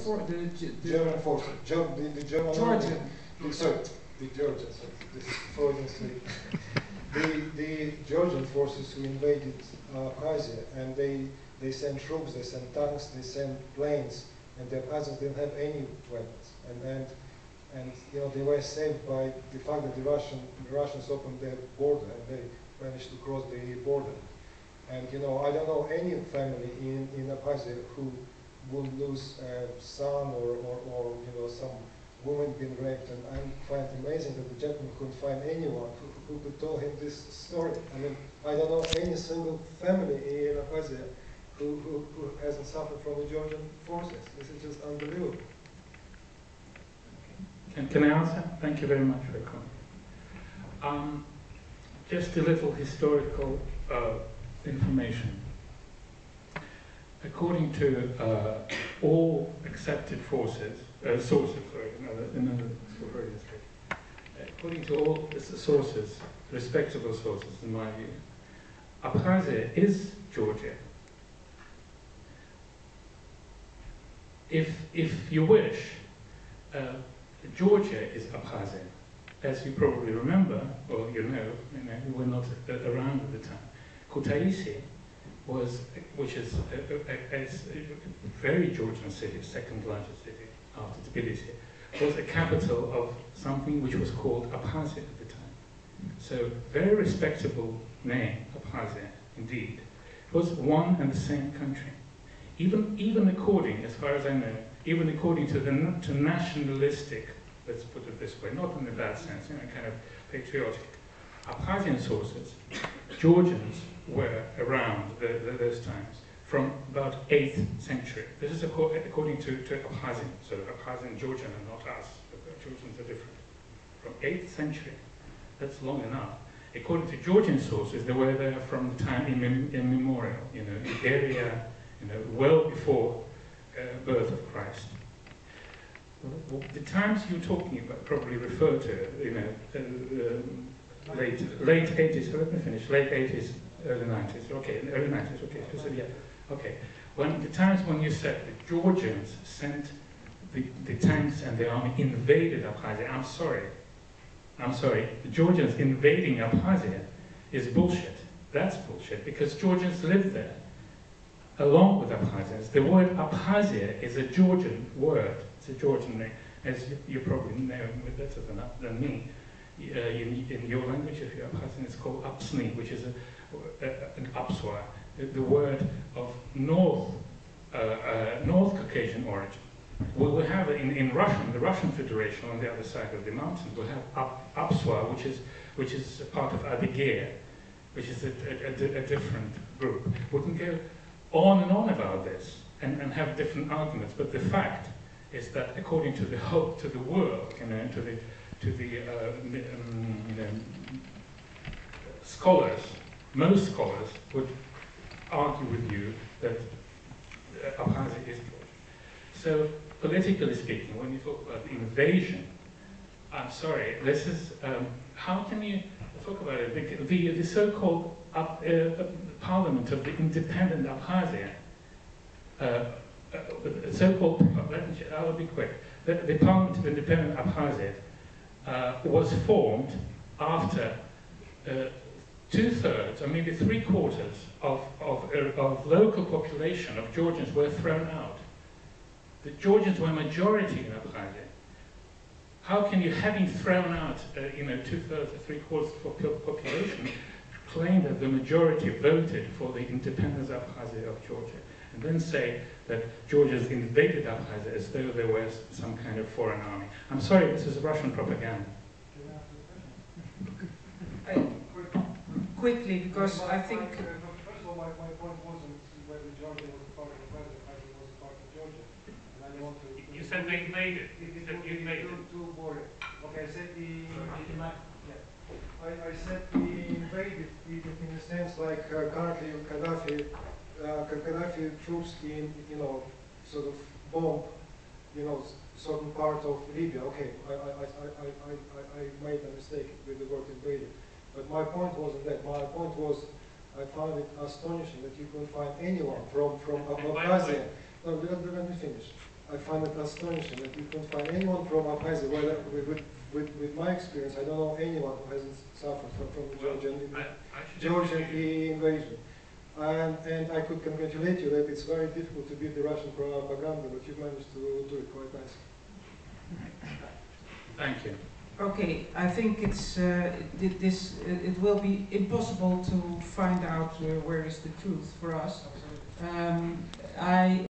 German forces. The German Georgian. Sorry, the Georgians. This is Freudian sleep. The Georgian forces who invaded Abkhazia, and they sent troops, they sent tanks, they sent planes, and the Abkhazians didn't have any weapons. And you know, they were saved by the fact that the Russians opened their border and they managed to cross the border. And you know, I don't know any family in Abkhazia who would lose a son or you know, some woman being raped. And I find it amazing that the gentleman couldn't find anyone who could tell him this story. I mean, I don't know any single family in Abkhazia who hasn't suffered from the Georgian forces. This is just unbelievable. Can I answer? Thank you very much for your comment. Just a little historical information. According to all accepted sources, according to all sources, respectable sources in my view, Abkhazia is Georgia. If you wish, Georgia is Abkhazia. As you probably remember, or you were not around at the time, Kutaisi was, which is a very Georgian city, second largest city after Tbilisi, was a capital of something which was called Abkhazia at the time. So, very respectable name, Abkhazia, indeed. It was one and the same country. Even according, as far as I know, even according to nationalistic, let's put it this way, not in a bad sense, kind of patriotic, Abkhazian sources, Georgians were around those times from about 8th century. This is according to Abkhazian, so Abkhazian and Georgian are not us, Georgians are different. From 8th century, that's long enough. According to Georgian sources, they were there from the time immemorial, in area, well before birth of Christ. The times you're talking about probably refer to, late 80s, so let me finish, late 80s, early 90s, okay, early 90s, okay, so yeah, okay. When the times when you said the Georgians sent the tanks and the army invaded Abkhazia, I'm sorry, the Georgians invading Abkhazia is bullshit. That's bullshit, because Georgians lived there, along with Abkhazians. The word Abkhazia is a Georgian word. It's a Georgian name, as you probably know better than me. In your language, if you're Abkhazian, it's called Apsny, which is an Apswa, the word of North Caucasian origin. Well, we have in Russian, the Russian Federation on the other side of the mountains, we have Apswa, which is a part of Adygea, which is a different group. We can go on and on about this and have different arguments, but the fact is that according to the hope, to the world, to the scholars, most scholars would argue with you that Abkhazia is Georgia. So politically speaking, when you talk about the invasion, I'm sorry, this is, how can you talk about it? The so-called Parliament of the Independent Abkhazia, so-called, I'll be quick, the Parliament of Independent Abkhazia was formed after 2/3, or maybe 3/4 of local population of Georgians were thrown out. The Georgians were majority in Abkhazia. How can you, having thrown out 2/3 or 3/4 of population, claim that the majority voted for the independence of Abkhazia of Georgia, and then say that Georgians invaded Abkhazia as though there was some kind of foreign army? I'm sorry, this is Russian propaganda. Quickly, because I think... First of all, my point wasn't whether Georgia was a part of Abkhazia, Abkhazia was a part of Georgia. And I don't want to... You said they invaded. It would be too boring. Okay, I said I said we invaded in a sense like currently Gaddafi troops in, sort of bomb, certain part of Libya. Okay, I made a mistake with the word invaded. But my point wasn't that. My point was, I found it astonishing that you couldn't find anyone from Abkhazia. No, let me finish. I find it astonishing that you couldn't find anyone from Abkhazia. Well, with my experience, I don't know anyone who hasn't suffered from the Georgian invasion. And I could congratulate you that it's very difficult to beat the Russian propaganda, but you managed to do it quite nicely. Thank you. Okay, I think it will be impossible to find out where is the truth for us. I